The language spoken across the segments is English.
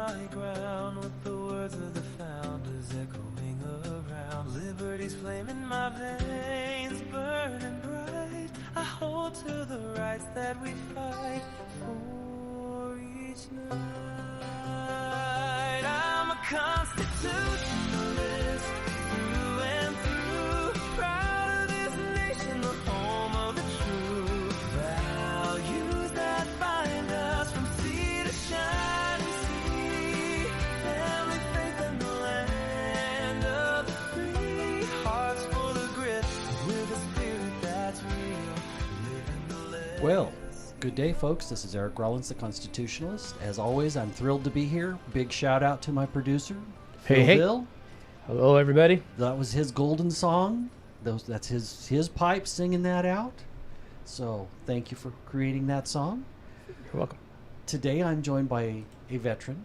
high ground with the words of the founders echoing around. Liberty's flame in my veins, burning bright. I hold to the rights that we fight for each night. I'm a constitutionalist through and through, proud of this nation, the home of the true. Values that bind us from sea to shining sea, family, faith, and the land of the free. Hearts full of grit, with a spirit that's real, living the legend. Well, good day, folks. This is Eric Rollins, the Constitutionalist. As always, I'm thrilled to be here. Big shout out to my producer, Hey. Bill. Hello, everybody. That was his golden song. That's his pipe singing that out. So thank you for creating that song. You're welcome. Today I'm joined by a veteran.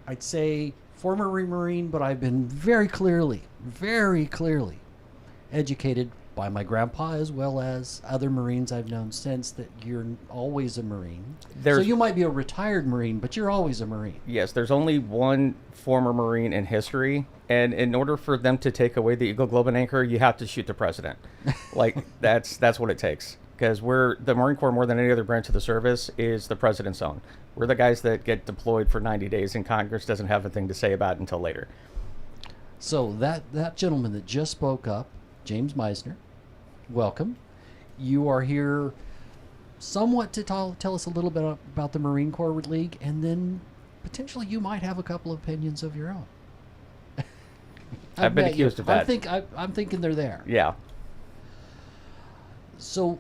I'd say former Marine, but I've been very clearly educated by my grandpa as well as other Marines I've known since that you're always a Marine. So you might be a retired Marine, but you're always a Marine. Yes, there's only one former Marine in history, and in order for them to take away the Eagle, Globe, and Anchor, you have to shoot the president. Like, that's what it takes. Because the Marine Corps, more than any other branch of the service, is the president's own. We're the guys that get deployed for 90 days, and Congress doesn't have a thing to say about it until later. So that gentleman that just spoke up, James Meissner, welcome. You are here somewhat to tell us a little bit about the Marine Corps League, and then potentially you might have a couple of opinions of your own. I've been accused of that. I'm thinking they're there. Yeah. So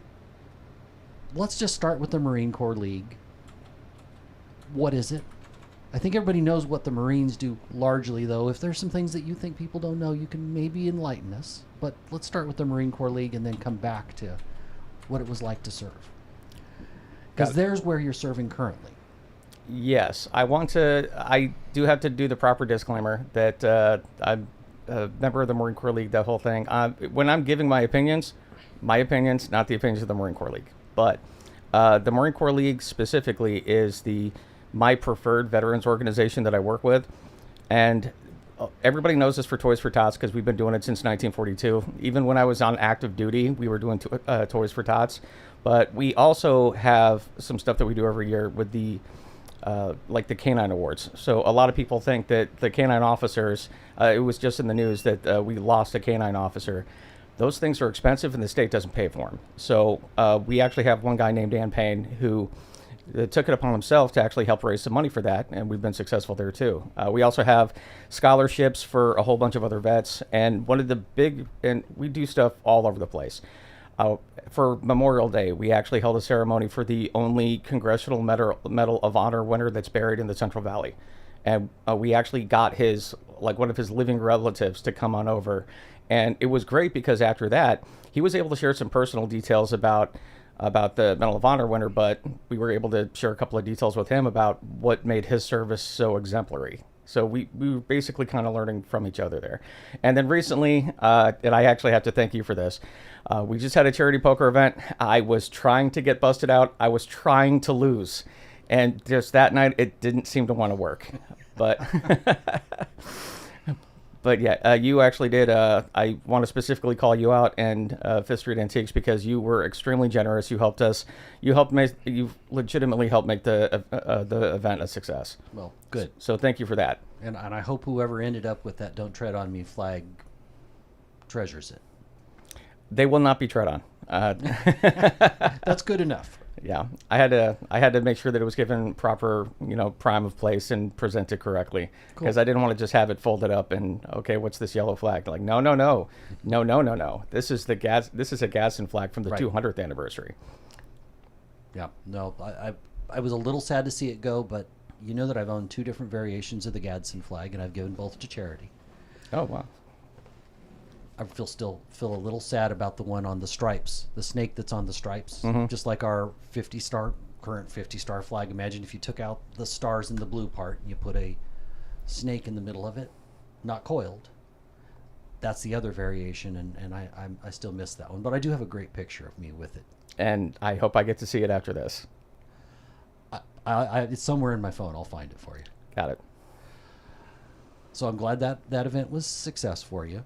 let's just start with the Marine Corps League. What is it? I think everybody knows what the Marines do largely, though. If there's some things that you think people don't know, you can maybe enlighten us. But let's start with the Marine Corps League and then come back to what it was like to serve. Because there's where you're serving currently. Yes. I do have to do the proper disclaimer that I'm a member of the Marine Corps League, that whole thing. When I'm giving my opinions, not the opinions of the Marine Corps League. But the Marine Corps League specifically is my preferred veterans organization that I work with. And everybody knows this for Toys for Tots because we've been doing it since 1942. Even when I was on active duty, we were doing Toys for Tots. But we also have some stuff that we do every year with the Canine Awards. So a lot of people think that the canine officers, it was just in the news that we lost a canine officer. Those things are expensive and the state doesn't pay for them. So we actually have one guy named Dan Payne who took it upon himself to actually help raise some money for that, and we've been successful there too. We also have scholarships for a whole bunch of other vets, and and we do stuff all over the place. For Memorial Day, we actually held a ceremony for the only Congressional Medal of Honor winner that's buried in the Central Valley. And we actually got one of his living relatives to come on over. And it was great because after that, he was able to share some personal details about the Medal of Honor winner, but we were able to share a couple of details with him about what made his service so exemplary. So we were basically kind of learning from each other there. And then recently, and I actually have to thank you for this, we just had a charity poker event. I was trying to get busted out. I was trying to lose. And just that night, it didn't seem to want to work. But But yeah, you actually did. I want to specifically call you out and Fifth Street Antiques because you were extremely generous. You helped us. You legitimately helped make the event a success. Well, good. So thank you for that. And I hope whoever ended up with that "Don't Tread on Me" flag treasures it. They will not be tread on. That's good enough. Yeah, I had to make sure that it was given proper, prime of place and presented correctly, because I didn't want to just have it folded up and okay, what's this yellow flag? Like, no. This is a Gadsden flag from the 200th anniversary. Yeah, no, I was a little sad to see it go, but you know that I've owned two different variations of the Gadsden flag, and I've given both to charity. Oh wow. I still feel a little sad about the one on the stripes, the snake that's on the stripes, just like our current 50-star flag. Imagine if you took out the stars in the blue part and you put a snake in the middle of it, not coiled. That's the other variation, and I still miss that one. But I do have a great picture of me with it. And I hope I get to see it after this. It's somewhere in my phone. I'll find it for you. Got it. So I'm glad that that event was a success for you.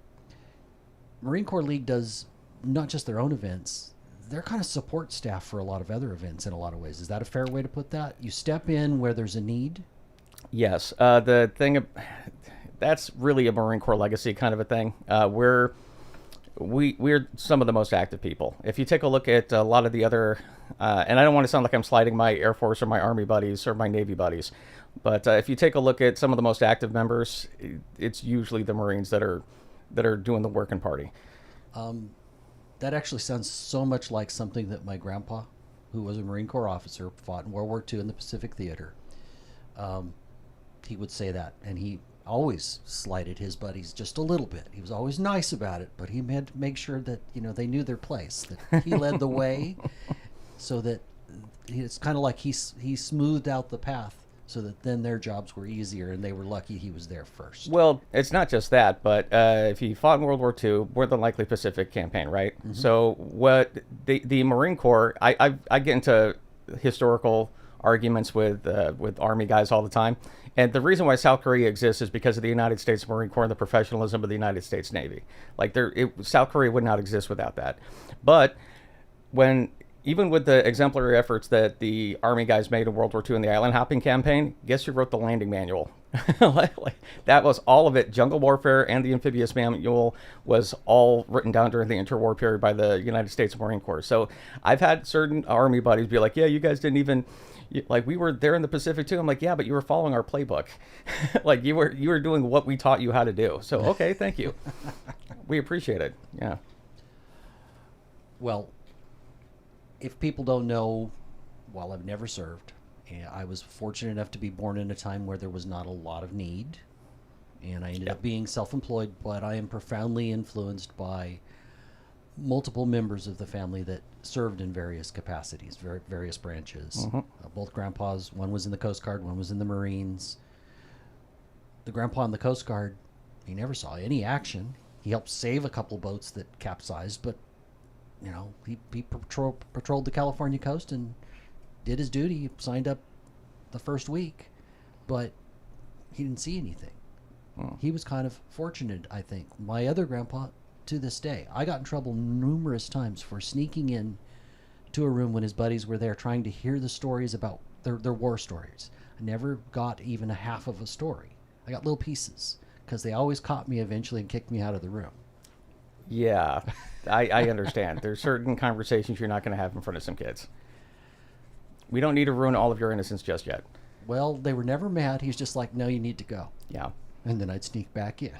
Marine Corps League does not just their own events, they're kind of support staff for a lot of other events in a lot of ways. Is that a fair way to put that? You step in where there's a need? Yes. That's really a Marine Corps legacy kind of a thing. We're some of the most active people. If you take a look at a lot of the other, and I don't want to sound like I'm slighting my Air Force or my Army buddies or my Navy buddies, but if you take a look at some of the most active members, it's usually the Marines that are doing the work and party. That actually sounds so much like something that my grandpa, who was a Marine Corps officer, fought in World War II in the Pacific Theater. He would say that, and he always slighted his buddies just a little bit. He was always nice about it, but he had to make sure that, you know, they knew their place, that he led the way, so that it's kind of like he smoothed out the path so that then their jobs were easier, and they were lucky he was there first. Well, it's not just that, but if he fought in World War II, more than likely Pacific campaign, right? Mm-hmm. So what the Marine Corps, I get into historical arguments with Army guys all the time. And the reason why South Korea exists is because of the United States Marine Corps and the professionalism of the United States Navy. Like South Korea would not exist without that. But even with the exemplary efforts that the Army guys made in World War II in the island hopping campaign, guess who wrote the landing manual? That was all of it. Jungle warfare and the amphibious manual was all written down during the interwar period by the United States Marine Corps. So I've had certain Army buddies be like, yeah, you guys didn't even... Like, we were there in the Pacific too. I'm like, yeah, but you were following our playbook. Like, you were doing what we taught you how to do. So, okay, thank you. We appreciate it. Yeah. Well, if people don't know, while I've never served, I was fortunate enough to be born in a time where there was not a lot of need, and I ended up being self-employed, but I am profoundly influenced by multiple members of the family that served in various capacities, various branches. Mm-hmm. Both grandpas, one was in the Coast Guard, one was in the Marines. The grandpa in the Coast Guard, he never saw any action. He helped save a couple boats that capsized, but you know, he patrolled the California coast and did his duty. He signed up the first week, but he didn't see anything. He was kind of fortunate, I think. My other grandpa, to this day, I got in trouble numerous times for sneaking in to a room when his buddies were there trying to hear the stories about their war stories. I never got even a half of a story. I got little pieces because they always caught me eventually and kicked me out of the room. Yeah, I understand. There's certain conversations you're not going to have in front of some kids. We don't need to ruin all of your innocence just yet. Well, they were never mad. He's just like, no, you need to go. Yeah. And then I'd sneak back in.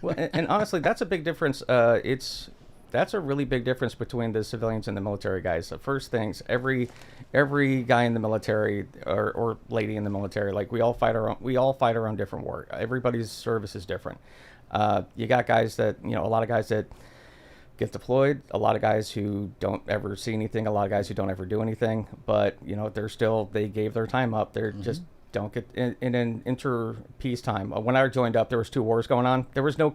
Well, and honestly, that's a big difference. That's a really big difference between the civilians and the military guys. The first things, every guy in the military or lady in the military, like we all fight our own different war. Everybody's service is different. You got guys that, you know, a lot of guys that get deployed, a lot of guys who don't ever see anything, a lot of guys who don't ever do anything, but you know, they gave their time up. They're just don't get in an inter-peace time. When I joined up, there was 2 wars going on. There was no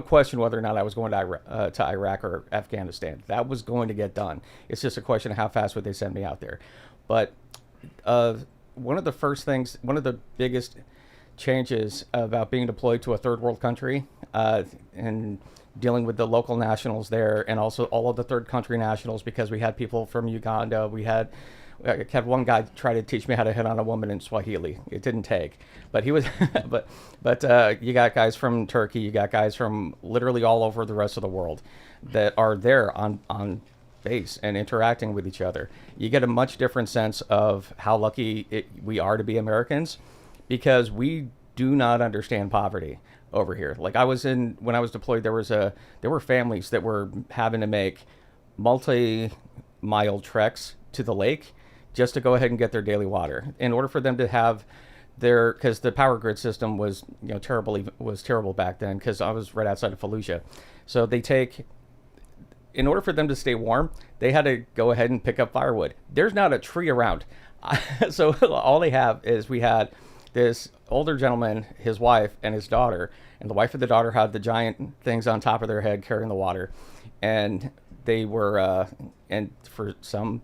question whether or not I was going to Iraq or Afghanistan. That was going to get done. It's just a question of how fast would they send me out there. But one of the biggest changes about being deployed to a third world country and dealing with the local nationals there, and also all of the third country nationals, because we had people from Uganda. I had one guy try to teach me how to hit on a woman in Swahili. It didn't take, but he was, but you got guys from Turkey, you got guys from literally all over the rest of the world that are there on base and interacting with each other. You get a much different sense of how lucky we are to be Americans, because we do not understand poverty over here. Like when I was deployed, there were families that were having to make multi-mile treks to the lake just to go ahead and get their daily water in order for them to have because the power grid system was, you know, terrible back then, because I was right outside of Fallujah. So in order for them to stay warm, they had to go ahead and pick up firewood. There's not a tree around. So all they have is, we had this older gentleman, his wife, and his daughter, and the wife of the daughter had the giant things on top of their head carrying the water, and they were and for some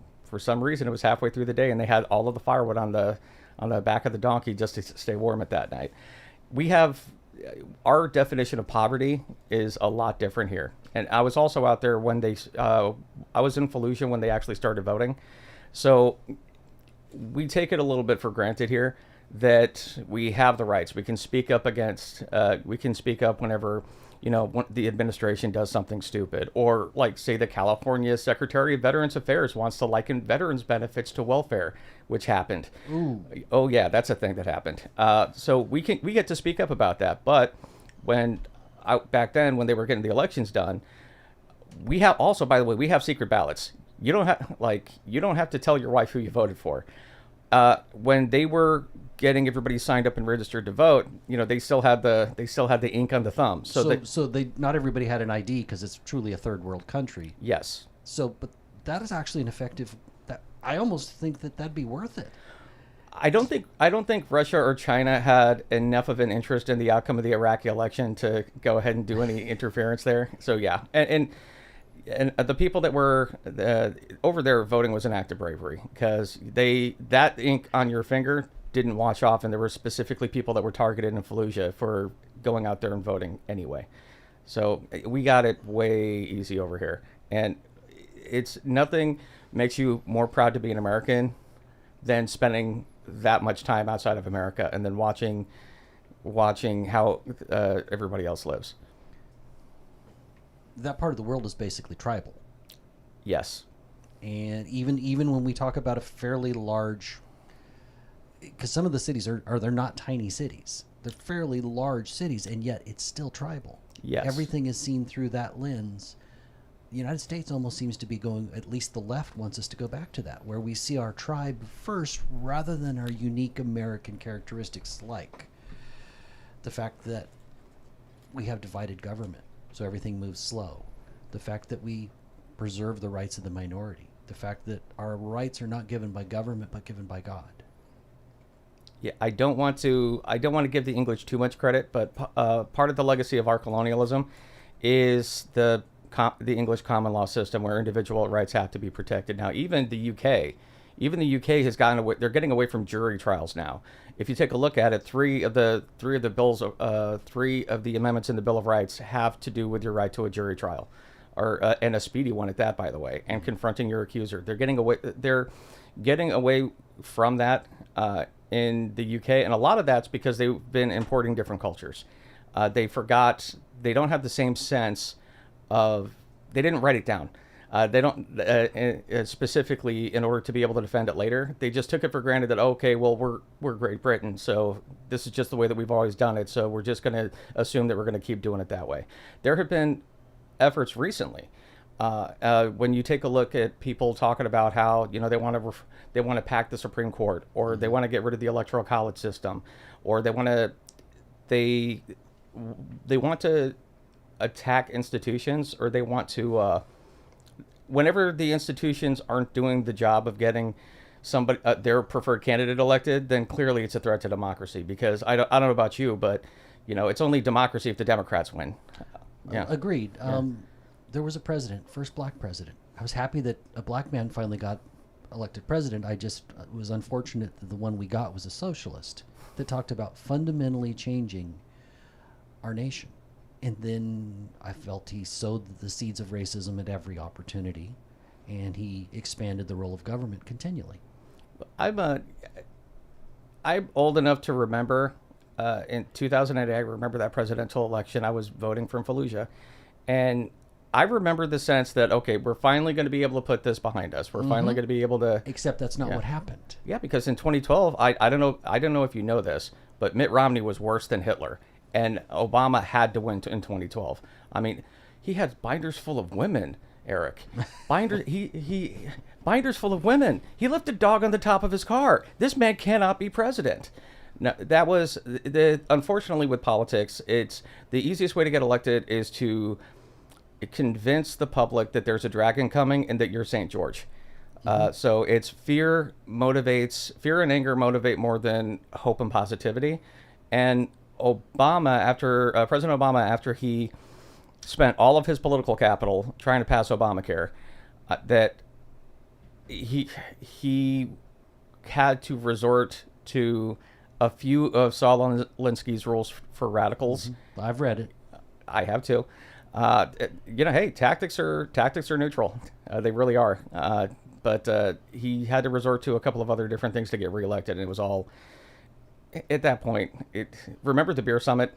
reason it was halfway through the day, and they had all of the firewood on the back of the donkey just to stay warm at that night. We have our definition of poverty is a lot different here. And I was also out there when I was in Fallujah when they actually started voting. So we take it a little bit for granted here that we have the rights. We can speak up we can speak up whenever, when the administration does something stupid. Or like, say, the California Secretary of Veterans Affairs wants to liken veterans benefits to welfare, which happened. Ooh. Oh yeah, that's a thing that happened. So we get to speak up about that. But back then when they were getting the elections done, we have also, by the way, we have secret ballots. You don't have to tell your wife who you voted for. When they were getting everybody signed up and registered to vote, they still had the ink on the thumb. So they not everybody had an ID because it's truly a third world country. Yes. So, but that is actually an effective. That I almost think that'd be worth it. I don't think Russia or China had enough of an interest in the outcome of the Iraqi election to go ahead and do any interference there. So yeah, and the people that were over there voting was an act of bravery, because that ink on your finger didn't wash off, and there were specifically people that were targeted in Fallujah for going out there and voting anyway. So we got it way easy over here, and it's nothing makes you more proud to be an American than spending that much time outside of America and then watching how everybody else lives. That part of the world is basically tribal. Yes. And even when we talk about a fairly large, because some of the cities they're not tiny cities. They're fairly large cities, and yet it's still tribal. Yes. Everything is seen through that lens. The United States almost seems to be going, at least the left wants us to go back to that, where we see our tribe first rather than our unique American characteristics, like the fact that we have divided government, so everything moves slow. The fact that we preserve the rights of the minority. The fact that our rights are not given by government but given by God. Yeah, I don't want to give the English too much credit, but part of the legacy of our colonialism is the English common law system, where individual rights have to be protected. Now, even the UK has gotten away. They're getting away from jury trials now. If you take a look at it, three of the amendments in the Bill of Rights have to do with your right to a jury trial, and a speedy one at that, by the way, and confronting your accuser. They're getting away from that in the UK, and a lot of that's because they've been importing different cultures. They don't have the same sense of, they didn't write it down. They don't specifically in order to be able to defend it later. They just took it for granted that, okay, well, we're Great Britain, so this is just the way that we've always done it, so we're just going to assume that we're going to keep doing it that way. There have been efforts recently when you take a look at people talking about how they want to pack the Supreme Court, or they want to get rid of the Electoral College system, or they want to attack institutions, or they want to whenever the institutions aren't doing the job of getting somebody their preferred candidate elected, then clearly it's a threat to democracy. Because I don't know about you, but it's only democracy if the Democrats win. Yeah. Agreed. Yeah. There was a president, first black president. I was happy that a black man finally got elected president. I just was unfortunate that the one we got was a socialist that talked about fundamentally changing our nation. And then I felt he sowed the seeds of racism at every opportunity, and he expanded the role of government continually. I'm old enough to remember in 2008, I remember that presidential election. I was voting from Fallujah, and I remember the sense that, okay, we're finally going to be able to put this behind us. We're finally going to be able to. Except that's not what happened. Yeah, because in 2012, I don't know if you know this, but Mitt Romney was worse than Hitler. And Obama had to win in 2012. I mean, he had binders full of women, Eric. Binders full of women. He left a dog on the top of his car. This man cannot be president. Now, that was unfortunately with politics. It's the easiest way to get elected is to convince the public that there's a dragon coming and that you're St. George. So it's fear and anger motivate more than hope and positivity. And President Obama, after he spent all of his political capital trying to pass Obamacare, that he had to resort to a few of Saul Alinsky's rules for radicals. I've read it. I have too. Hey, tactics are neutral. They really are. But he had to resort to a couple of other different things to get reelected, and it was all at that point. Remember the beer summit?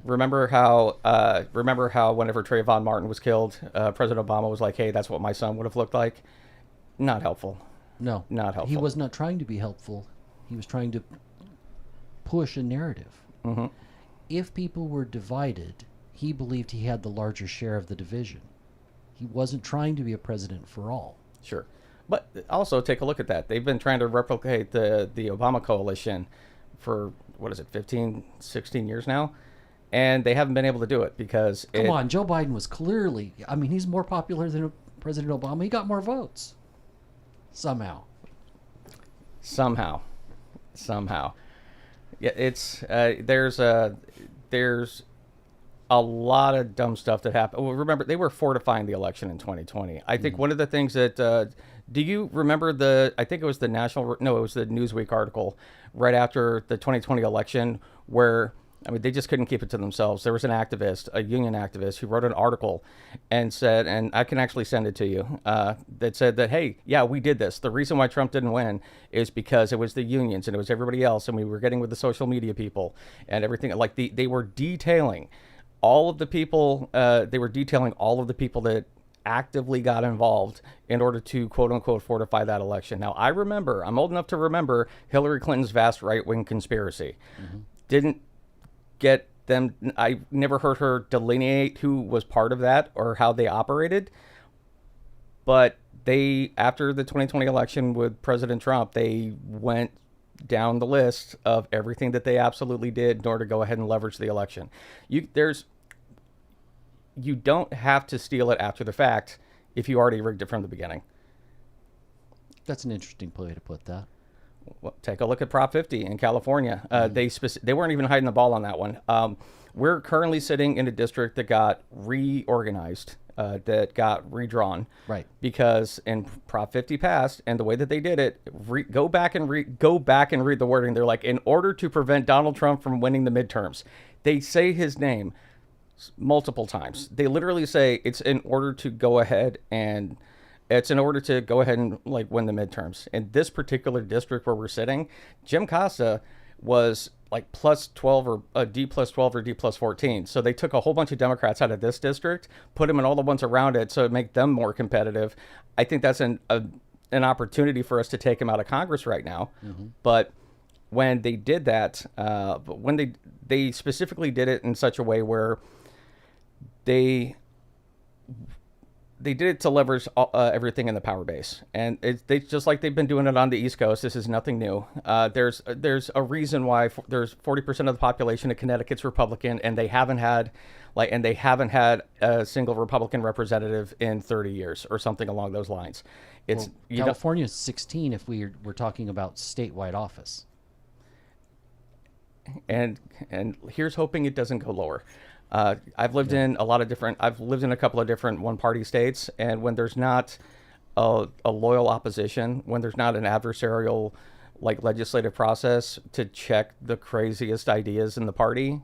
Remember how whenever Trayvon Martin was killed, President Obama was like, "Hey, that's what my son would have looked like." Not helpful. No, Not helpful. He was not trying to be helpful. He was trying to push a narrative. If people were divided, he believed he had the larger share of the division. He wasn't trying to be a president for all. Sure. But also take a look at that. They've been trying to replicate the Obama coalition for, 15, 16 years now. And they haven't been able to do it because... Come on, Joe Biden was clearly... he's more popular than President Obama. He got more votes. Somehow. Yeah, it's... there's a lot of dumb stuff that happened. Well, remember, they were fortifying the election in 2020. I think one of the things that... do you remember I think it was the Newsweek article right after the 2020 election where... they just couldn't keep it to themselves. There was an activist, a union activist, who wrote an article and said, and I can actually send it to you, that said that, hey, yeah, we did this. The reason why Trump didn't win is because it was the unions and it was everybody else, and we were getting with the social media people and everything. Like they were detailing all of the people. They were detailing all of the people that actively got involved in order to quote unquote fortify that election. Now, I'm old enough to remember Hillary Clinton's vast right-wing conspiracy. Didn't get them. I never heard her delineate who was part of that or how they operated. But after the 2020 election with President Trump, they went down the list of everything that they absolutely did in order to go ahead and leverage the election. You don't have to steal it after the fact if you already rigged it from the beginning. That's an interesting way to put that. Well, take a look at Prop 50 in California. They weren't even hiding the ball on that one. We're currently sitting in a district that got reorganized, that got redrawn. Right. Because in Prop 50 passed, and the way that they did it, go back and read the wording. They're like, in order to prevent Donald Trump from winning the midterms. They say his name multiple times. They literally say it's in order to go ahead and win the midterms. In this particular district where we're sitting, Jim Costa was like plus 12 or a D plus 12 or D plus 14. So they took a whole bunch of Democrats out of this district, put them in all the ones around it to make them more competitive. I think that's an opportunity for us to take him out of Congress right now. But when they did that, when they specifically did it in such a way where they did it to leverage everything in the power base, and they just like they've been doing it on the East Coast. This is nothing new. There's a reason why there's 40% of the population of Connecticut's Republican, and they haven't had a single Republican representative in 30 years or something along those lines. California's 16 if we're talking about statewide office. And here's hoping it doesn't go lower. I've lived in a couple of different one-party states, and when there's not a loyal opposition, when there's not an adversarial legislative process to check the craziest ideas in the party,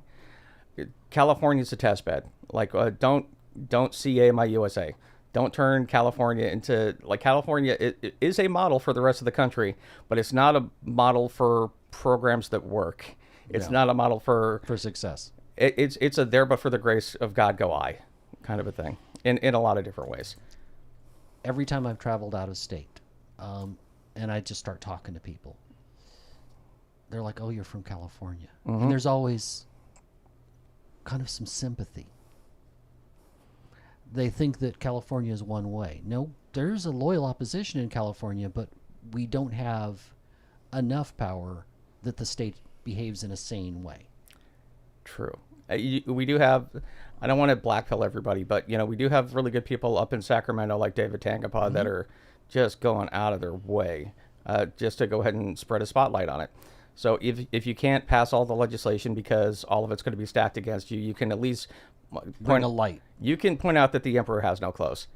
California's a test bed. Don't CA my USA. Don't turn California into California. It is a model for the rest of the country, but it's not a model for programs that work. It's not a model for success. It's a there but for the grace of God go I kind of a thing in a lot of different ways. Every time I've traveled out of state, and I just start talking to people, they're like, "Oh, you're from California," and there's always kind of some sympathy. They think that California is one way. No, there's a loyal opposition in California, but we don't have enough power that the state behaves in a sane way. True. We do have, I don't want to blackpill everybody, but we do have really good people up in Sacramento like David Tangapad that are just going out of their way just to go ahead and spread a spotlight on it. So if you can't pass all the legislation because all of it's going to be stacked against you, you can at least bring a light. You can point out that the emperor has no clothes.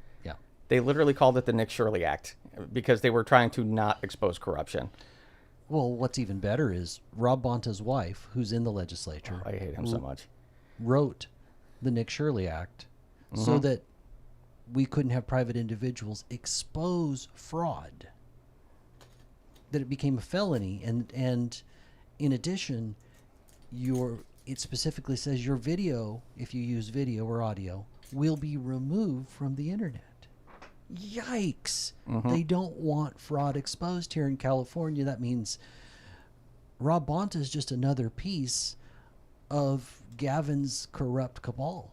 Well, what's even better is Rob Bonta's wife, who's in the legislature, I hate him so much. wrote the Nick Shirley Act so that we couldn't have private individuals expose fraud, that it became a felony. And in addition, it specifically says your video, if you use video or audio, will be removed from the internet. Yikes. They don't want fraud exposed here in California. That means Rob Bonta is just another piece of Gavin's corrupt cabal.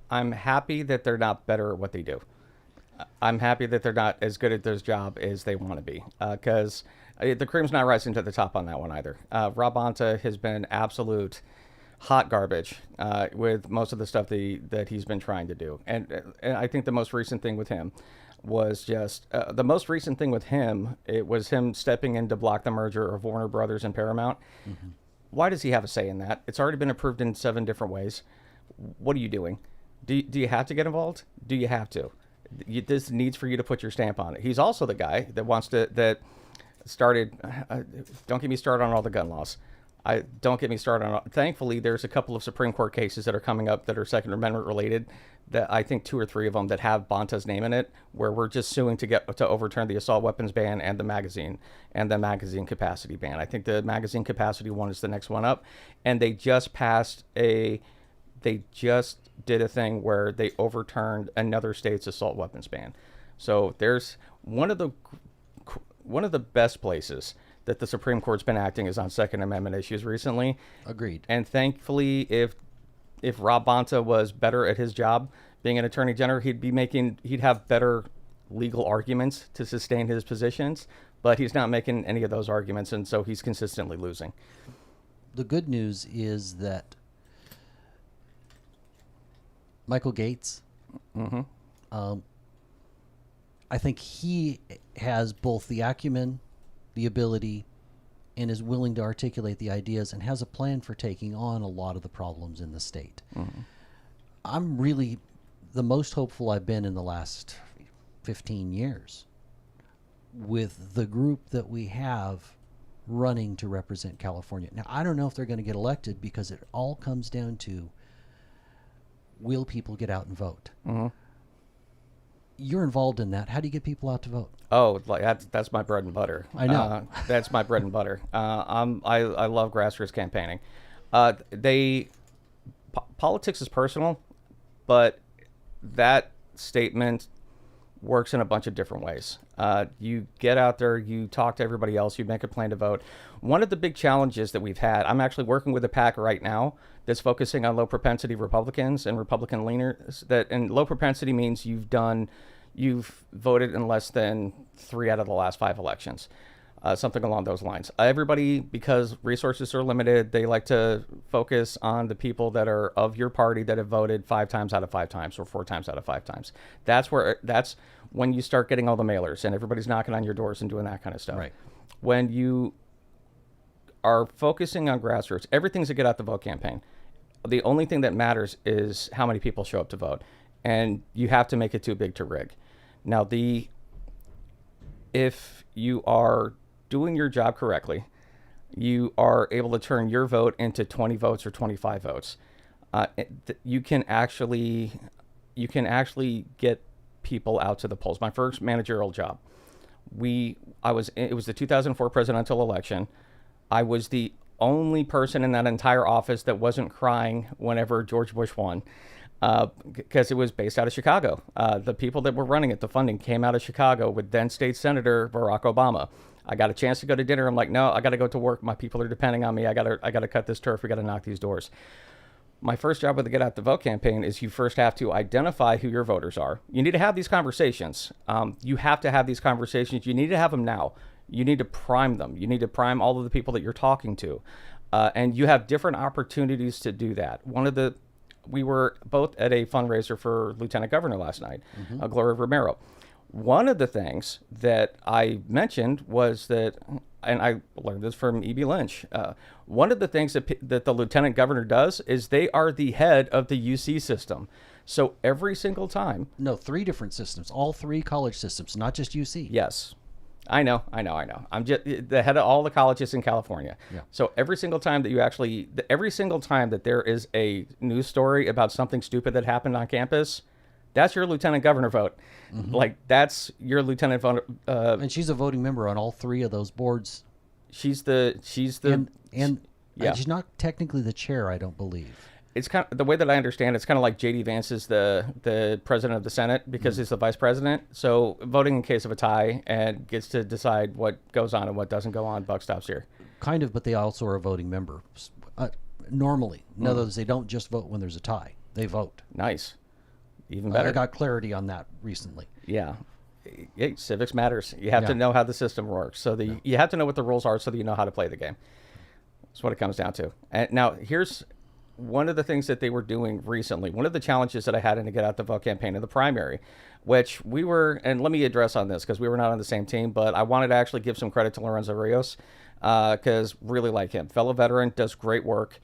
I'm happy that they're not better at what they do. I'm happy that they're not as good at their job as they want to be, because the cream's not rising to the top on that one either. Rob Bonta has been absolute hot garbage with most of the stuff that he's been trying to do. And I think the most recent thing with him was just it was him stepping in to block the merger of Warner Brothers and Paramount. Why does he have a say in that? It's already been approved in 7 different ways. What are you doing? Do you have to get involved? Do you have to? This needs for you to put your stamp on it. He's also the guy that started. Don't get me started on all the gun laws. Don't get me started on. Thankfully, there's a couple of Supreme Court cases that are coming up that are Second Amendment related. That I think 2 or 3 of them that have Bonta's name in it, where we're just suing to overturn the assault weapons ban and the magazine capacity ban. I think the magazine capacity one is the next one up, and they just did a thing where they overturned another state's assault weapons ban. So there's one of the best places that the Supreme Court's been acting is on Second Amendment issues recently. Agreed. And thankfully, if Rob Bonta was better at his job being an attorney general, he'd have better legal arguments to sustain his positions, but he's not making any of those arguments, and so he's consistently losing. The good news is that Michael Gates, I think he has both the acumen, the ability, and is willing to articulate the ideas and has a plan for taking on a lot of the problems in the state. I'm really the most hopeful I've been in the last 15 years with the group that we have running to represent California. Now, I don't know if they're going to get elected because it all comes down to, will people get out and vote? You're involved in that. How do you get people out to vote? Oh, that's my bread and butter. I know. That's my bread and butter. I love grassroots campaigning. Politics is personal, but that statement works in a bunch of different ways. You get out there, you talk to everybody else, you make a plan to vote. One of the big challenges that we've had, I'm actually working with a PAC right now that's focusing on low propensity Republicans and Republican leaners. And low propensity means you've voted in less than 3 out of the last 5 elections. Something along those lines. Everybody, because resources are limited, they like to focus on the people that are of your party that have voted 5 times out of 5 times or 4 times out of 5 times. That's when you start getting all the mailers and everybody's knocking on your doors and doing that kind of stuff. Right. When you are focusing on grassroots, everything's a get out the vote campaign. The only thing that matters is how many people show up to vote, and you have to make it too big to rig. Now, if you are doing your job correctly, you are able to turn your vote into 20 votes or 25 votes. You can actually get people out to the polls. My first managerial job, it was the 2004 presidential election. I was the only person in that entire office that wasn't crying whenever George Bush won, because it was based out of Chicago. The people that were running it, the funding came out of Chicago with then State Senator Barack Obama. I got a chance to go to dinner. I'm like, no, I got to go to work. My people are depending on me. I got to cut this turf. We got to knock these doors. My first job with the Get Out the Vote campaign is you first have to identify who your voters are. You need to have these conversations. You have to have these conversations. You need to have them now. You need to prime them. You need to prime all of the people that you're talking to. And you have different opportunities to do that. We were both at a fundraiser for Lieutenant Governor last night, Gloria Romero. One of the things that I mentioned was that, and I learned this from E.B. Lynch, one of the things that the Lieutenant Governor does is they are the head of the UC system. So every single time... No, 3 different systems, all 3 college systems, not just UC. Yes. I know. I'm just the head of all the colleges in California. Yeah. So every single time that there is a news story about something stupid that happened on campus, that's your lieutenant governor vote. Like, that's your lieutenant vote. And she's a voting member on all 3 of those boards. She's the And yeah. she's not technically the chair, I don't believe. It's kind of the way that I understand. It's kind of like J.D. Vance is the president of the Senate because he's the vice president. So voting in case of a tie and gets to decide what goes on and what doesn't go on. Buck stops here. Kind of, but they also are a voting member. Normally. In other words, they don't just vote when there's a tie. They vote. Nice. Even better. I got clarity on that recently. Yeah. Civics matters. You have to know how the system works. So you have to know what the rules are so that you know how to play the game. That's what it comes down to. And now here's one of the things that they were doing recently. One of the challenges that I had in the Get Out the Vote campaign in the primary, which we were, and let me address on this because we were not on the same team, but I wanted to actually give some credit to Lorenzo Rios because really like him. Fellow veteran, does great work.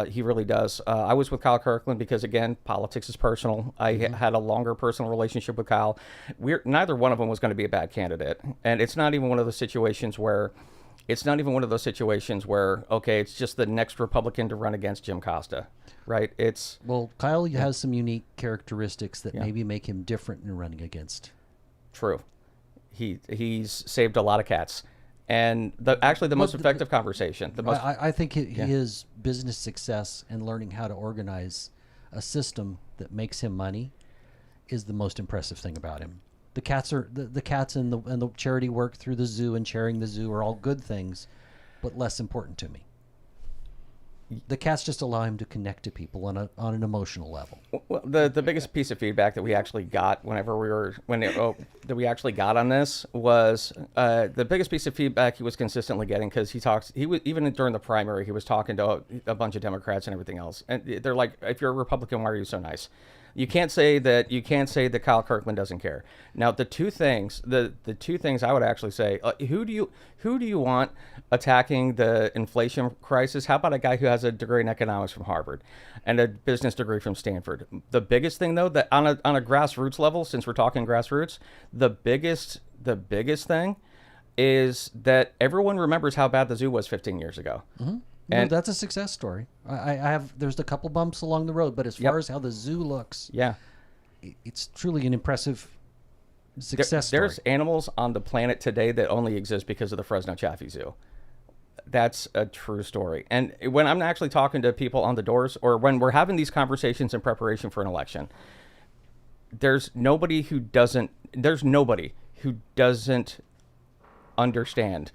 He really does. I was with Kyle Kirkland because, again, politics is personal. I had a longer personal relationship with Kyle. Neither one of them was going to be a bad candidate. And it's not even one of those situations where, okay, it's just the next Republican to run against Jim Costa, right? Well, Kyle has some unique characteristics that maybe make him different in running against. True. He's saved a lot of cats. And the most effective conversation. I think his business success and learning how to organize a system that makes him money is the most impressive thing about him. The cats and the charity work through the zoo and chairing the zoo are all good things, but less important to me. The cats just allow him to connect to people on an emotional level. Well, the biggest piece of feedback that we actually got that we actually got on this was the biggest piece of feedback he was consistently getting because he was even during the primary he was talking to a bunch of Democrats and everything else, and they're like, if you're a Republican, why are you so nice? You can't say that Kyle Kirkland doesn't care. Now, the two things I would actually say, who do you want attacking the inflation crisis? How about a guy who has a degree in economics from Harvard and a business degree from Stanford? The biggest thing, though, that on a grassroots level, since we're talking grassroots, the biggest thing is that everyone remembers how bad the zoo was 15 years ago. Mm-hmm. And that's a success story. There's a couple bumps along the road, but as far as how the zoo looks, it's truly an impressive success story. There's animals on the planet today that only exist because of the Fresno Chaffee Zoo. That's a true story. And when I'm actually talking to people on the doors, or when we're having these conversations in preparation for an election, there's nobody who doesn't understand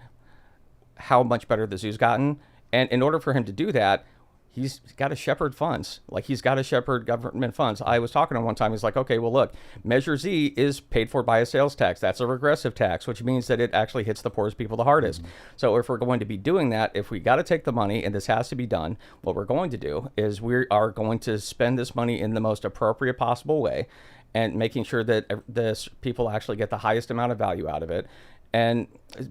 how much better the zoo's gotten. And in order for him to do that, he's got to shepherd funds. Like, he's got to shepherd government funds. I was talking to him one time. He's like, okay, well, look, Measure Z is paid for by a sales tax. That's a regressive tax, which means that it actually hits the poorest people the hardest. Mm-hmm. So if we're going to be doing that, if we got to take the money, and this has to be done, what we're going to do is we are going to spend this money in the most appropriate possible way and making sure that this people actually get the highest amount of value out of it. And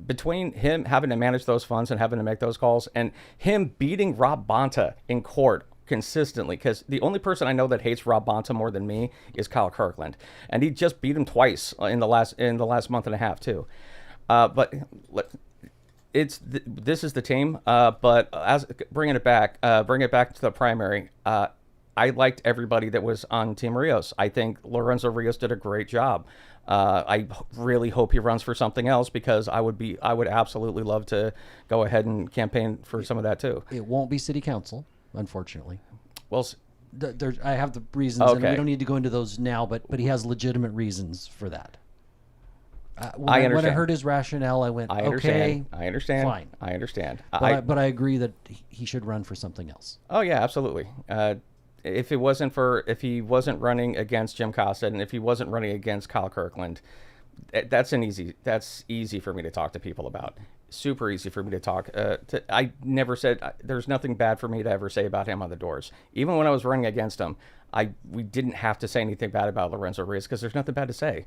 between him having to manage those funds and having to make those calls, and him beating Rob Bonta in court consistently, because the only person I know that hates Rob Bonta more than me is Kyle Kirkland, and he just beat him twice in the last month and a half too. But this is the team. But as bring it back to the primary. I liked everybody that was on Team Rios. I think Lorenzo Rios did a great job. I really hope he runs for something else, because I would absolutely love to go ahead and campaign for some of that too. It won't be city council, unfortunately. Well, I have the reasons, and we don't need to go into those now, but he has legitimate reasons for that. When I heard his rationale, I went, okay, I understand. Fine. I understand. But I agree that he should run for something else. Oh yeah, absolutely. If he wasn't running against Jim Costa, and if he wasn't running against Kyle Kirkland, that's easy for me to talk to people about. Super easy for me to talk. I never said there's nothing bad for me to ever say about him on the doors. Even when I was running against him, we didn't have to say anything bad about Lorenzo Rios, because there's nothing bad to say.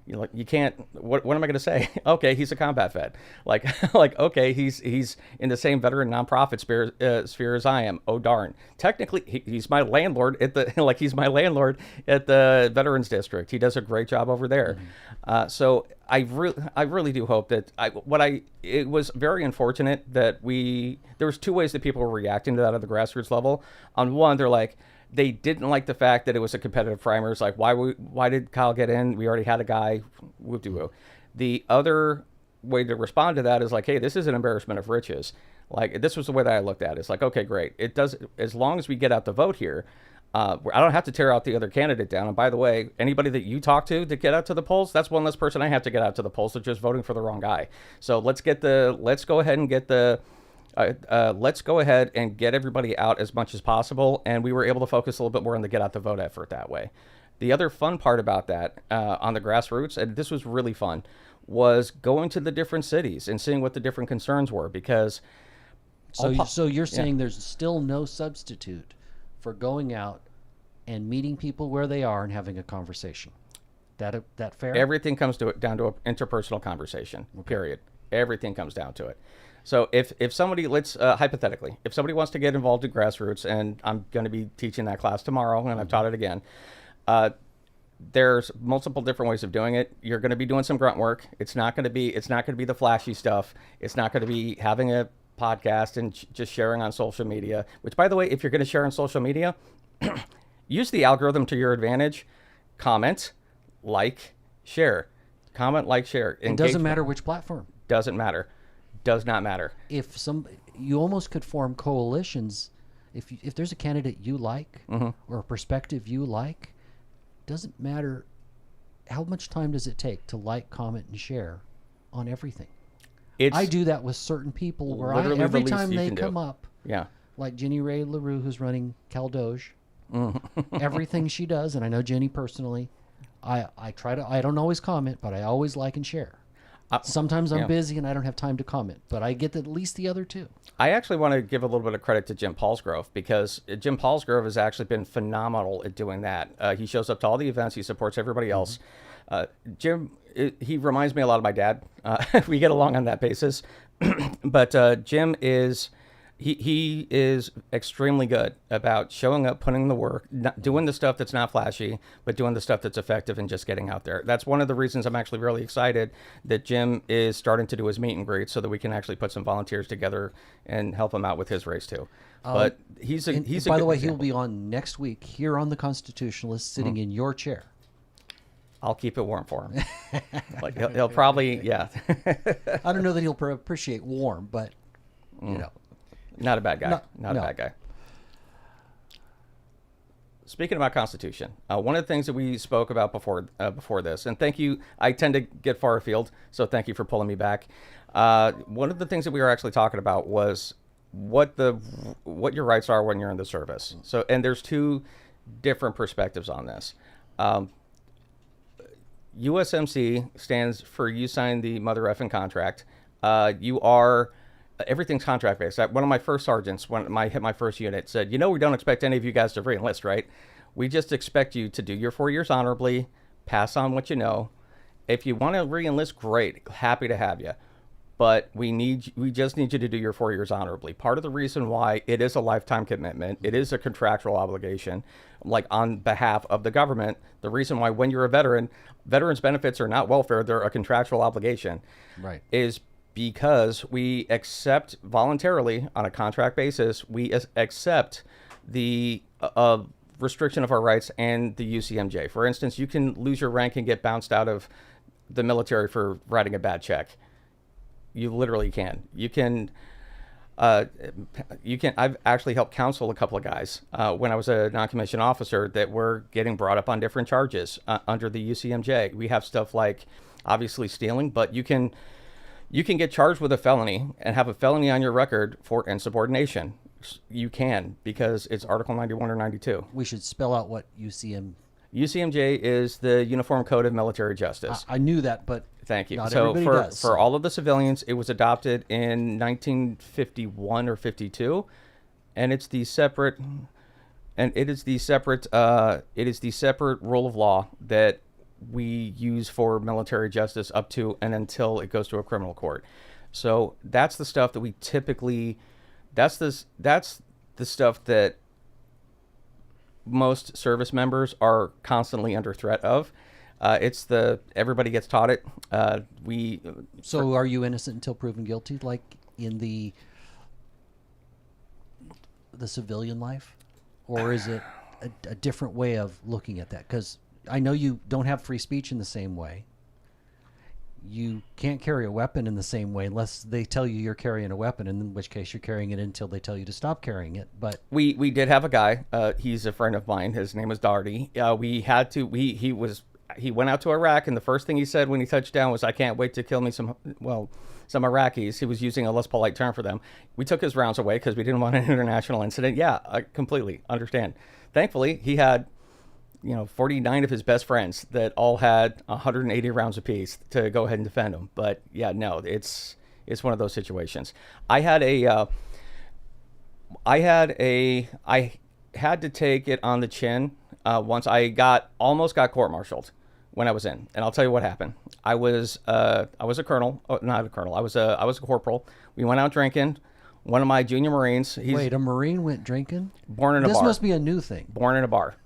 You can't. What am I going to say? Okay, he's a combat vet. Okay, he's in the same veteran nonprofit sphere as I am. Oh darn! Technically, he's my landlord at the he's my landlord at the Veterans District. He does a great job over there. So I really do hope that it was very unfortunate that there was two ways that people were reacting to that at the grassroots level. On one, they're like, they didn't like the fact that it was a competitive primary. It's like, why did Kyle get in? We already had a guy. Whoop-de-woo. The other way to respond to that is like, hey, this is an embarrassment of riches. Like, this was the way that I looked at it. It's like, okay, great. It does, as long as we get out the vote here, I don't have to tear out the other candidate down. And by the way, anybody that you talk to get out to the polls, that's one less person I have to get out to the polls. They're just voting for the wrong guy. So let's go ahead and get everybody out as much as possible. And we were able to focus a little bit more on the get out the vote effort that way. The other fun part about that on the grassroots, and this was really fun, was going to the different cities and seeing what the different concerns were. Because so you're saying there's still no substitute for going out and meeting people where they are and having a conversation. That fair? Everything comes down to an interpersonal conversation. Period. Everything comes down to it. So if somebody, hypothetically, if somebody wants to get involved in grassroots, and I'm going to be teaching that class tomorrow, and I've taught it again, there's multiple different ways of doing it. You're going to be doing some grunt work. It's not going to be the flashy stuff. It's not going to be having a podcast and just sharing on social media, which, by the way, if you're going to share on social media, use the algorithm to your advantage. Comment, like, share. Comment, like, share. It doesn't matter which platform. Doesn't matter. Does not matter. You almost could form coalitions if there's a candidate you like or a perspective you like. Doesn't matter how much time does it take to like, comment, and share on everything. I do that with certain people where every time they come up, like Jenny Ray LaRue, who's running Cal Doge, everything she does, and I know Jenny personally, I don't always comment, but I always like and share. Sometimes I'm busy and I don't have time to comment, but I get at least the other two. I actually want to give a little bit of credit to Jim Paulsgrove, because Jim Paulsgrove has actually been phenomenal at doing that. He shows up to all the events. He supports everybody else. Jim, he reminds me a lot of my dad. We get along on that basis. But Jim is... He is extremely good about showing up, putting in the work, doing the stuff that's not flashy, but doing the stuff that's effective and just getting out there. That's one of the reasons I'm actually really excited that Jim is starting to do his meet and greet so that we can actually put some volunteers together and help him out with his race too. But by the way, he'll be on next week here on The Constitutionalist, sitting in your chair. I'll keep it warm for him. Like he'll probably, I don't know that he'll appreciate warm, but you know. Not a bad guy. Not a bad guy. Speaking about Constitution, one of the things that we spoke about before this, and thank you, I tend to get far afield, so thank you for pulling me back. One of the things that we were actually talking about was what your rights are when you're in the service. So, and there's two different perspectives on this. USMC stands for you signed the mother effing contract. Everything's contract based. One of my first sergeants, when I hit my first unit, said, we don't expect any of you guys to re-enlist, right? We just expect you to do your 4 years honorably, pass on what you know. If you want to re-enlist, great. Happy to have you. But we just need you to do your 4 years honorably. Part of the reason why it is a lifetime commitment, it is a contractual obligation, like on behalf of the government. The reason why when you're a veteran, veterans benefits are not welfare, they're a contractual obligation. Right. Is because we accept voluntarily on a contract basis, we accept the restriction of our rights and the UCMJ. For instance, you can lose your rank and get bounced out of the military for writing a bad check. You literally can. You can. I've actually helped counsel a couple of guys when I was a non-commissioned officer that were getting brought up on different charges under the UCMJ. We have stuff like obviously stealing, but you can get charged with a felony and have a felony on your record for insubordination. You can, because it's Article 91 or 92. We should spell out what UCMJ is the Uniform Code of Military Justice. I knew that, but thank you. Not so everybody does. For all of the civilians, it was adopted in 1951 or 52, and it is the separate rule of law that we use for military justice up to and until it goes to a criminal court. So that's the stuff that we typically, that's the stuff that most service members are constantly under threat of. Everybody gets taught it. So are you innocent until proven guilty, like in the civilian life? Or is it a different way of looking at that? Because I know you don't have free speech in the same way. You can't carry a weapon in the same way unless they tell you you're carrying a weapon, in which case you're carrying it until they tell you to stop carrying it. But we did have a guy. He's a friend of mine. His name was Darty. He went out to Iraq, and the first thing he said when he touched down was, "I can't wait to kill me some Iraqis." He was using a less polite term for them. We took his rounds away because we didn't want an international incident. Yeah, I completely understand. Thankfully, he had 49 of his best friends that all had 180 rounds apiece to go ahead and defend him. But yeah, no, it's one of those situations. I had to take it on the chin once I almost got court-martialed when I was in, and I'll tell you what happened. I was a colonel, not a colonel. I was a corporal. We went out drinking. One of my junior Marines. Wait, a Marine went drinking? Born in a bar. This must be a new thing. Born in a bar.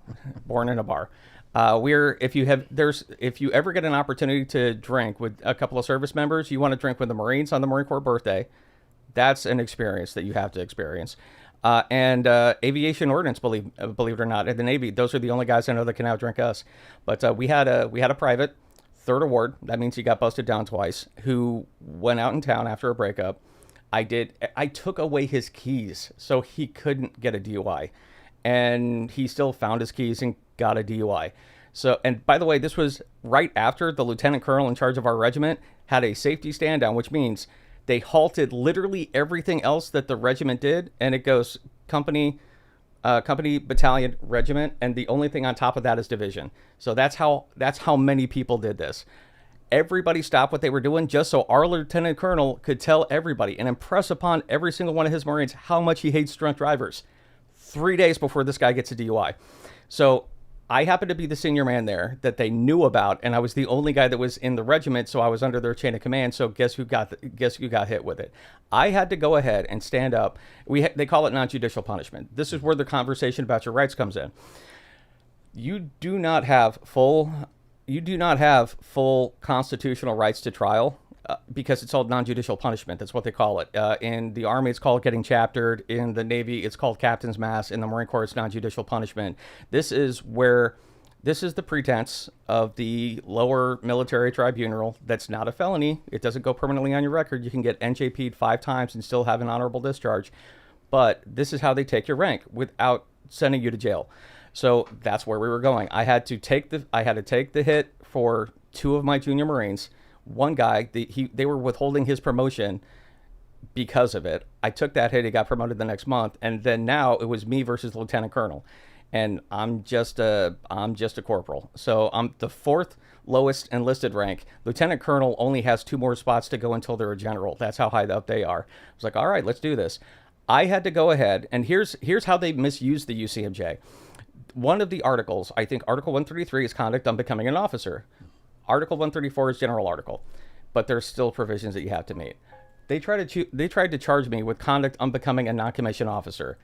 If you ever get an opportunity to drink with a couple of service members, you want to drink with the Marines on the Marine Corps birthday. That's an experience that you have to experience. And aviation ordnance, believe it or not, in the Navy, those are the only guys I know that can outdrink us. But we had a private, third award. That means he got busted down twice. Who went out in town after a breakup. I took away his keys so he couldn't get a DUI, and he still found his keys and got a DUI. So, and by the way, this was right after the lieutenant colonel in charge of our regiment had a safety stand down, which means they halted literally everything else that the regiment did, and it goes company, battalion, regiment, and the only thing on top of that is division. So that's how many people did this. Everybody stopped what they were doing just so our lieutenant colonel could tell everybody and impress upon every single one of his Marines how much he hates drunk drivers 3 days before this guy gets a DUI. So I happened to be the senior man there that they knew about, and I was the only guy that was in the regiment, so I was under their chain of command. So guess who got hit with it? I had to go ahead and stand up. They call it non-judicial punishment. This is where the conversation about your rights comes in. You do not have full constitutional rights to trial because it's called non-judicial punishment. That's what they call it. In the Army, it's called getting chaptered. In the Navy, it's called captain's mass. In the Marine Corps, it's non-judicial punishment. This is the pretense of the lower military tribunal. That's not a felony. It doesn't go permanently on your record. You can get NJP'd 5 times and still have an honorable discharge. But this is how they take your rank without sending you to jail. So that's where we were going. I had to take the hit for 2 of my junior Marines. One guy, they were withholding his promotion because of it. I took that hit. He got promoted the next month, and then now it was me versus the lieutenant colonel, and I'm just a corporal. So I'm the 4th lowest enlisted rank. Lieutenant colonel only has 2 more spots to go until they're a general. That's how high up they are. I was like, all right, let's do this. I had to go ahead, and here's how they misused the UCMJ. One of the articles, I think Article 133 is conduct unbecoming an officer. Article 134 is general article, but there's still provisions that you have to meet. They tried to charge me with conduct unbecoming a non-commissioned officer.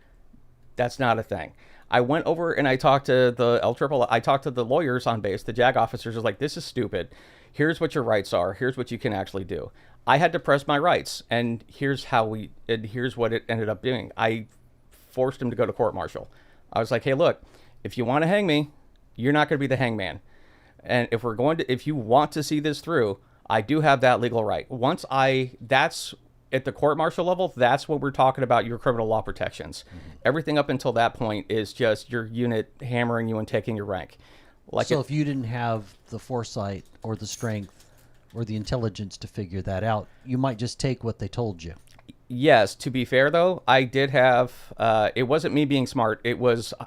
That's not a thing. I went over and I talked to I talked to the lawyers on base, the JAG officers. I was like, this is stupid. Here's what your rights are. Here's what you can actually do. I had to press my rights, and here's what it ended up doing. I forced him to go to court-martial. I was like, hey, look, if you want to hang me, you're not going to be the hangman. And if you want to see this through, I do have that legal right. That's at the court-martial level, that's what we're talking about, your criminal law protections. Mm-hmm. Everything up until that point is just your unit hammering you and taking your rank. So if you didn't have the foresight or the strength or the intelligence to figure that out, you might just take what they told you. Yes. To be fair, though, I did have, it wasn't me being smart.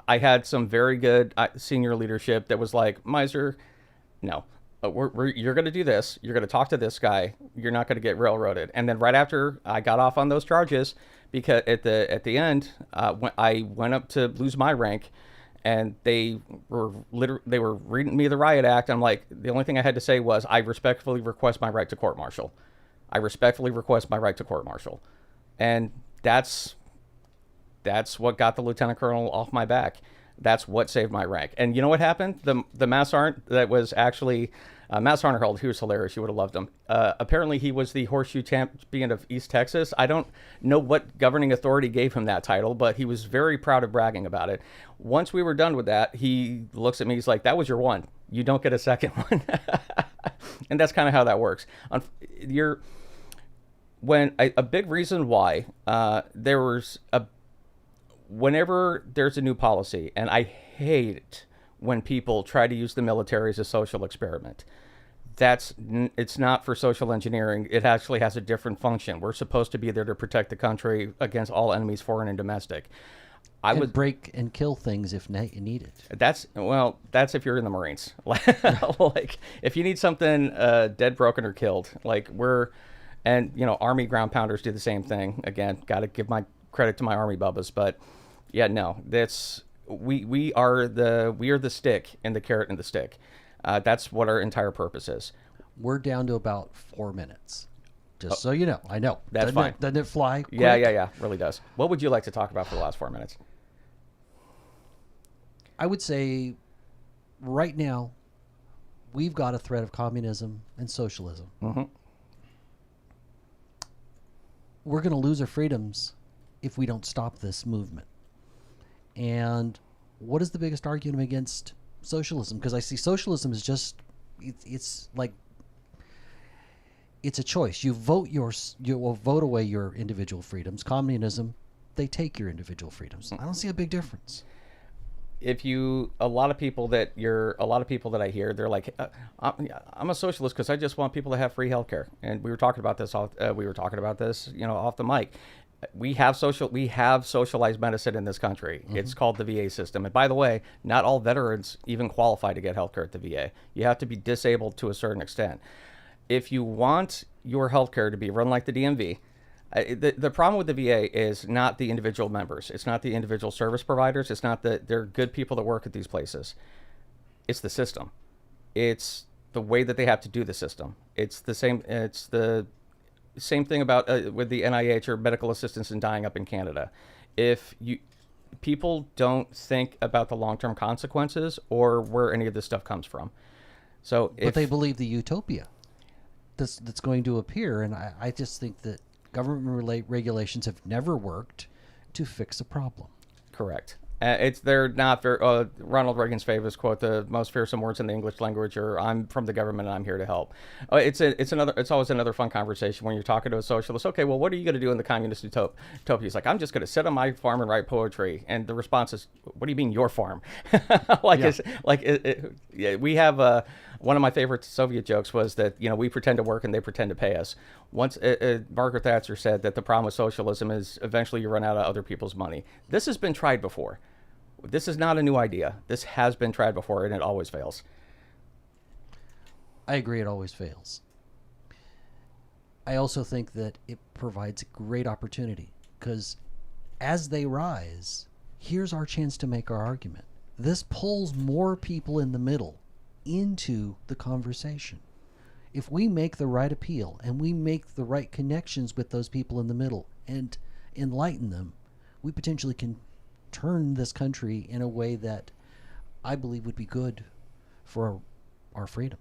I had some very good senior leadership that was like, Meissner, no, you're going to do this. You're going to talk to this guy. You're not going to get railroaded. And then right after I got off on those charges, because at the end, when I went up to lose my rank, And they were reading me the riot act. I'm like, the only thing I had to say was, I respectfully request my right to court-martial. I respectfully request my right to court-martial. And that's what got the lieutenant colonel off my back. That's what saved my rank. And you know what happened? The Mass Sergeant that was actually Mass Sergeant, he was hilarious. You would have loved him. Apparently, he was the horseshoe champion of East Texas. I don't know what governing authority gave him that title, but he was very proud of bragging about it. Once we were done with that, he looks at me. He's like, "That was your one. You don't get a second one." And that's kind of how that works. A big reason why there was whenever there's a new policy, and I hate it when people try to use the military as a social experiment. It's not for social engineering. It actually has a different function. We're supposed to be there to protect the country against all enemies, foreign and domestic. I would break and kill things if needed. That's if you're in the Marines. Like if you need something dead, broken, or killed, Army ground pounders do the same thing. Again, got to give my credit to my Army bubbas, but yeah, no, we are the stick and the carrot and the stick. That's what our entire purpose is. We're down to about 4 minutes. Just so you know. I know. That's fine. Doesn't it fly quick? Yeah. Really does. What would you like to talk about for the last 4 minutes? I would say right now we've got a threat of communism and socialism. Mm-hmm. We're going to lose our freedoms if we don't stop this movement. And what is the biggest argument against socialism? Because I see socialism as just, it's like, it's a choice. You will vote away your individual freedoms. Communism, they take your individual freedoms. I don't see a big difference. A lot of people that I hear, they're like, I'm a socialist because I just want people to have free healthcare. And we were talking about this off the mic. We have socialized medicine in this country. Mm-hmm. It's called the VA system. And by the way, not all veterans even qualify to get healthcare at the VA. You have to be disabled to a certain extent. If you want your healthcare to be run like the DMV, the problem with the VA is not the individual members. It's not the individual service providers. It's not they're good people that work at these places. It's the system. It's the way that they have to do the system. It's the same thing about with the NIH or medical assistance in dying up in Canada. People don't think about the long-term consequences or where any of this stuff comes from. But they believe the utopia that's going to appear, and I just think that government regulations have never worked to fix a problem. Correct. They're not very. Ronald Reagan's famous quote: "The most fearsome words in the English language are I'm from the government and I'm here to help." It's always another fun conversation when you're talking to a socialist. Okay, well, what are you going to do in the communist utopia? He's like, I'm just going to sit on my farm and write poetry. And the response is, what do you mean your farm? We have one of my favorite Soviet jokes was that we pretend to work and they pretend to pay us. Once Margaret Thatcher said that the problem with socialism is eventually you run out of other people's money. This has been tried before. This is not a new idea. This has been tried before, and it always fails. I agree, it always fails. I also think that it provides a great opportunity, because as they rise, here's our chance to make our argument. This pulls more people in the middle into the conversation. If we make the right appeal, and we make the right connections with those people in the middle, and enlighten them, we potentially can turn this country in a way that I believe would be good for our freedom.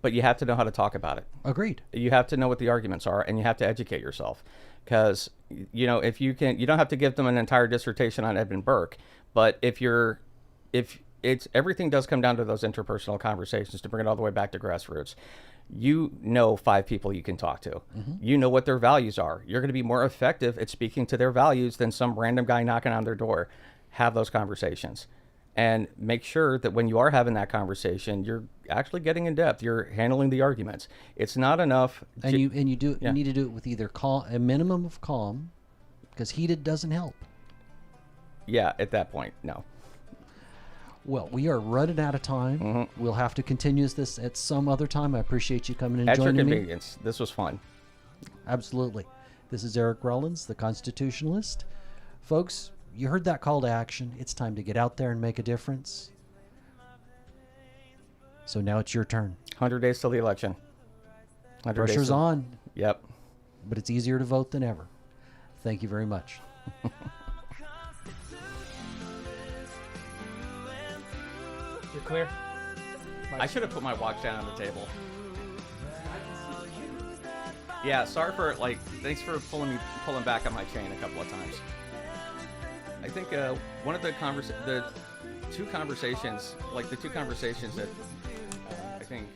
But you have to know how to talk about it. Agreed. You have to know what the arguments are, and you have to educate yourself. Because, if you don't have to give them an entire dissertation on Edmund Burke, but everything does come down to those interpersonal conversations to bring it all the way back to grassroots. 5 people you can talk to. Mm-hmm. You know what their values are. You're going to be more effective at speaking to their values than some random guy knocking on their door. Have those conversations. And make sure that when you are having that conversation, you're actually getting in depth. You're handling the arguments. It's not enough. You need to do it with either a minimum of calm, because heated doesn't help. Yeah, at that point, no. Well, we are running out of time. Mm-hmm. We'll have to continue this at some other time. I appreciate you coming and joining me. At your convenience. This was fun. Absolutely. This is Eric Rollins, the Constitutionalist. Folks, you heard that call to action. It's time to get out there and make a difference. So now it's your turn. 100 days till the election. 100 days Pressure's till- on, Yep. but it's easier to vote than ever. Thank you very much. You're clear? I should have put my watch down on the table. Yeah, sorry for thanks for pulling back on my chain a couple of times. I think one of the two conversations that I think